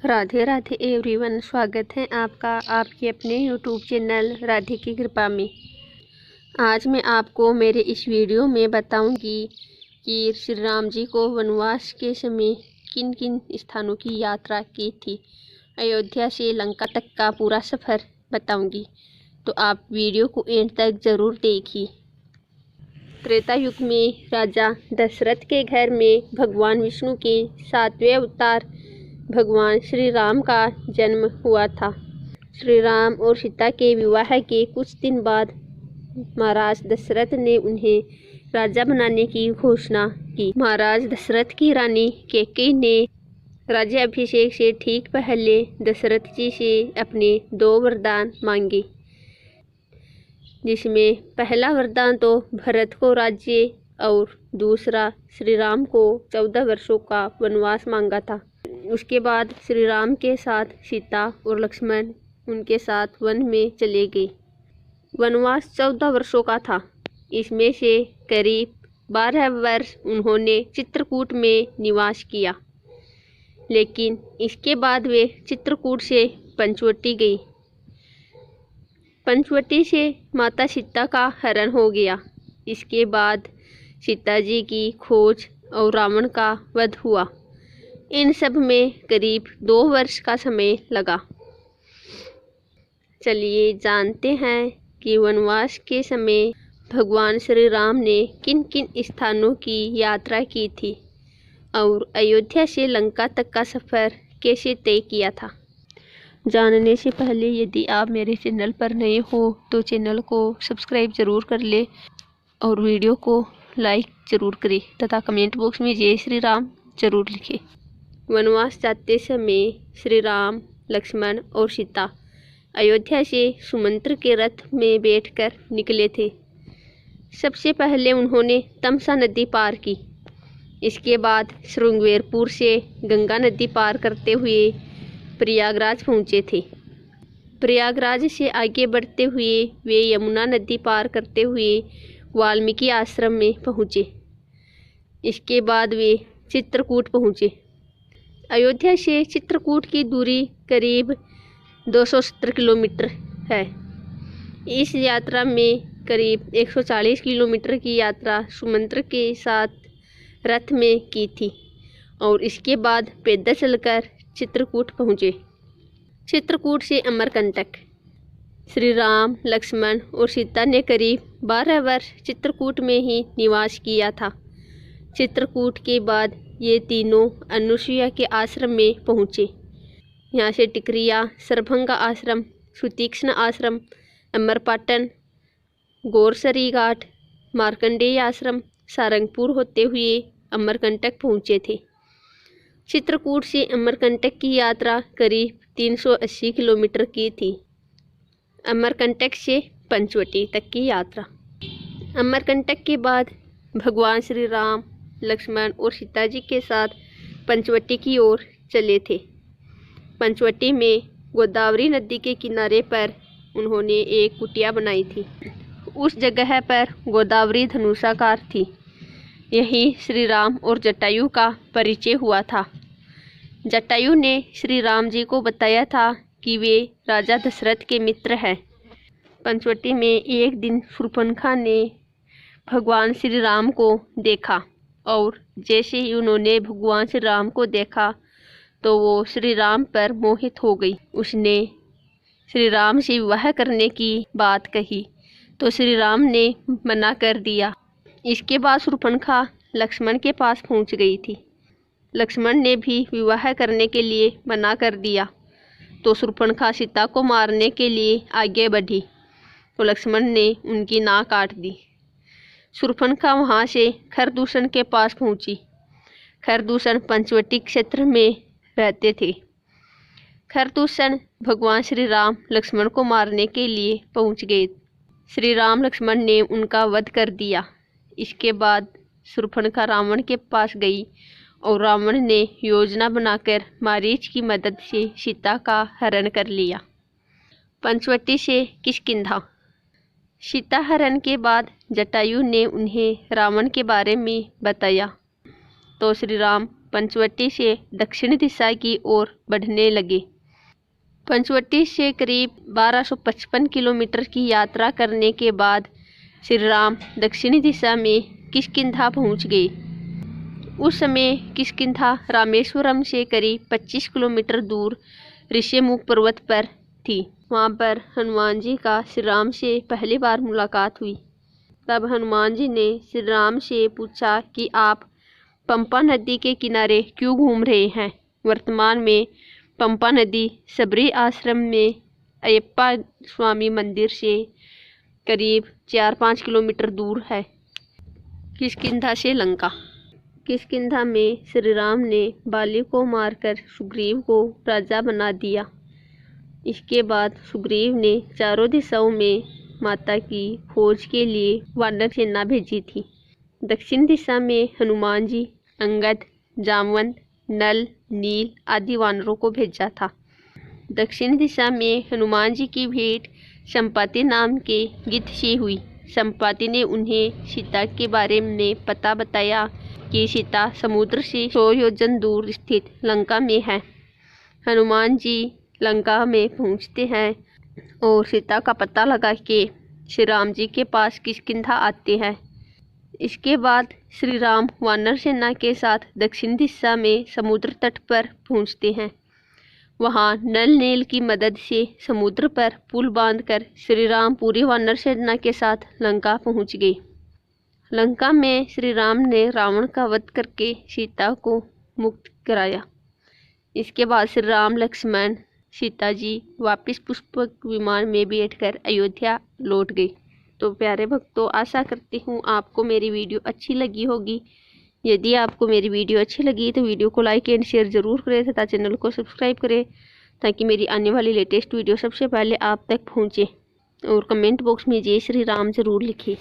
Radhe Radhe everyone, स्वागत है आपका आपके अपने यूट्यूब चैनल राधे की कृपा में। आज मैं आपको मेरे इस वीडियो में बताऊंगी कि श्री राम जी को वनवास के समय किन किन स्थानों की यात्रा की थी। अयोध्या से लंका तक का पूरा सफ़र बताऊंगी, तो आप वीडियो को एंड तक ज़रूर देखिए। त्रेता युग में राजा दशरथ के घर में भगवान विष्णु के 7वें अवतार भगवान श्री राम का जन्म हुआ था। श्री राम और सीता के विवाह के कुछ दिन बाद महाराज दशरथ ने उन्हें राजा बनाने की घोषणा की। महाराज दशरथ की रानी कैकेयी ने राज्याभिषेक से ठीक पहले दशरथ जी से अपने 2 वरदान मांगे, जिसमें पहला वरदान तो भरत को राज्य और दूसरा श्री राम को 14 वर्षों का वनवास मांगा था। उसके बाद श्री राम के साथ सीता और लक्ष्मण उनके साथ वन में चले गए। वनवास 14 वर्षों का था। इसमें से करीब 12 वर्ष उन्होंने चित्रकूट में निवास किया, लेकिन इसके बाद वे चित्रकूट से पंचवटी गई। पंचवटी से माता सीता का हरण हो गया। इसके बाद सीता जी की खोज और रावण का वध हुआ। इन सब में करीब 2 वर्ष का समय लगा। चलिए जानते हैं कि वनवास के समय भगवान श्री राम ने किन किन स्थानों की यात्रा की थी और अयोध्या से लंका तक का सफ़र कैसे तय किया था। जानने से पहले यदि आप मेरे चैनल पर नए हो तो चैनल को सब्सक्राइब ज़रूर कर ले और वीडियो को लाइक ज़रूर करें तथा कमेंट बॉक्स में जय श्री राम ज़रूर लिखें। वनवास जाते समय श्री राम, लक्ष्मण और सीता अयोध्या से सुमंत्र के रथ में बैठकर निकले थे। सबसे पहले उन्होंने तमसा नदी पार की। इसके बाद श्रृंगेरपुर से गंगा नदी पार करते हुए प्रयागराज पहुँचे थे। प्रयागराज से आगे बढ़ते हुए वे यमुना नदी पार करते हुए वाल्मीकि आश्रम में पहुँचे। इसके बाद वे चित्रकूट पहुँचे। अयोध्या से चित्रकूट की दूरी करीब 270 किलोमीटर है। इस यात्रा में करीब 140 किलोमीटर की यात्रा सुमंत्र के साथ रथ में की थी और इसके बाद पैदल चलकर चित्रकूट पहुँचे। चित्रकूट से अमरकंटक। श्री राम, लक्ष्मण और सीता ने करीब 12 वर्ष चित्रकूट में ही निवास किया था। चित्रकूट के बाद ये तीनों अनुसुईया के आश्रम में पहुँचे। यहाँ से टिकरिया, सरभंगा आश्रम, सुतीक्ष्ण आश्रम, अमरपाटन, गौरसरी घाट, मार्कंडेय आश्रम, सारंगपुर होते हुए अमरकंटक पहुँचे थे। चित्रकूट से अमरकंटक की यात्रा करीब 380 किलोमीटर की थी। अमरकंटक से पंचवटी तक की यात्रा। अमरकंटक के बाद भगवान श्री राम, लक्ष्मण और सीता जी के साथ पंचवटी की ओर चले थे। पंचवटी में गोदावरी नदी के किनारे पर उन्होंने एक कुटिया बनाई थी। उस जगह पर गोदावरी धनुषाकार थी। यही श्री राम और जटायु का परिचय हुआ था। जटायु ने श्री राम जी को बताया था कि वे राजा दशरथ के मित्र हैं। पंचवटी में एक दिन शूर्पणखा ने भगवान श्री राम को देखा और जैसे ही उन्होंने भगवान श्री राम को देखा तो वो श्री राम पर मोहित हो गई। उसने श्री राम से विवाह करने की बात कही तो श्री राम ने मना कर दिया। इसके बाद शूर्पणखा लक्ष्मण के पास पहुंच गई थी। लक्ष्मण ने भी विवाह करने के लिए मना कर दिया तो शूर्पणखा सीता को मारने के लिए आगे बढ़ी तो लक्ष्मण ने उनकी नाक काट दी। शूर्पणखा वहाँ से खरदूषण के पास पहुँची। खरदूषण पंचवटी क्षेत्र में रहते थे। खरदूषण भगवान श्री राम, लक्ष्मण को मारने के लिए पहुँच गए। श्री राम, लक्ष्मण ने उनका वध कर दिया। इसके बाद शूर्पणखा रावण के पास गई और रावण ने योजना बनाकर मारीच की मदद से सीता का हरण कर लिया। पंचवटी से किष्किंधा। सीता हरण के बाद जटायु ने उन्हें रावण के बारे में बताया तो श्री राम पंचवटी से दक्षिण दिशा की ओर बढ़ने लगे। पंचवटी से करीब 1255 किलोमीटर की यात्रा करने के बाद श्री राम दक्षिणी दिशा में किष्किंधा पहुंच गए। उस समय किष्किंधा रामेश्वरम से करीब 25 किलोमीटर दूर ऋष्यमुख पर्वत पर थी। वहां पर हनुमान जी का श्री राम से पहली बार मुलाकात हुई। तब हनुमान जी ने श्री राम से पूछा कि आप पंपा नदी के किनारे क्यों घूम रहे हैं। वर्तमान में पंपा नदी सबरी आश्रम में अयप्पा स्वामी मंदिर से करीब 4-5 किलोमीटर दूर है। किष्किंधा से लंका। किष्किंधा में श्री राम ने बाली को मारकर सुग्रीव को राजा बना दिया। इसके बाद सुग्रीव ने चारों दिशाओं में माता की खोज के लिए वानर सेना भेजी थी। दक्षिण दिशा में हनुमान जी अंगद, जामवंत, नल, नील आदि वानरों को भेजा था। दक्षिण दिशा में हनुमान जी की भेंट संपाति नाम के गिद्ध से हुई। संपाति ने उन्हें सीता के बारे में पता बताया कि सीता समुद्र से 100 योजन दूर स्थित लंका में है। हनुमान जी लंका में पहुंचते हैं और सीता का पता लगा के श्री राम जी के पास किष्किंधा आते हैं। इसके बाद श्री राम वानर सेना के साथ दक्षिण दिशा में समुद्र तट पर पहुंचते हैं। वहां नल नील की मदद से समुद्र पर पुल बांधकर श्री राम पूरी वानर सेना के साथ लंका पहुंच गए। लंका में श्री राम ने रावण का वध करके सीता को मुक्त कराया। इसके बाद श्री राम लक्ष्मण सीता जी वापस पुष्पक विमान में बैठकर अयोध्या लौट गए। तो प्यारे भक्तों, आशा करती हूँ आपको मेरी वीडियो अच्छी लगी होगी। यदि आपको मेरी वीडियो अच्छी लगी तो वीडियो को लाइक एंड शेयर ज़रूर करें तथा चैनल को सब्सक्राइब करें ताकि मेरी आने वाली लेटेस्ट वीडियो सबसे पहले आप तक पहुँचे। और कमेंट बॉक्स में जय श्री राम ज़रूर लिखें।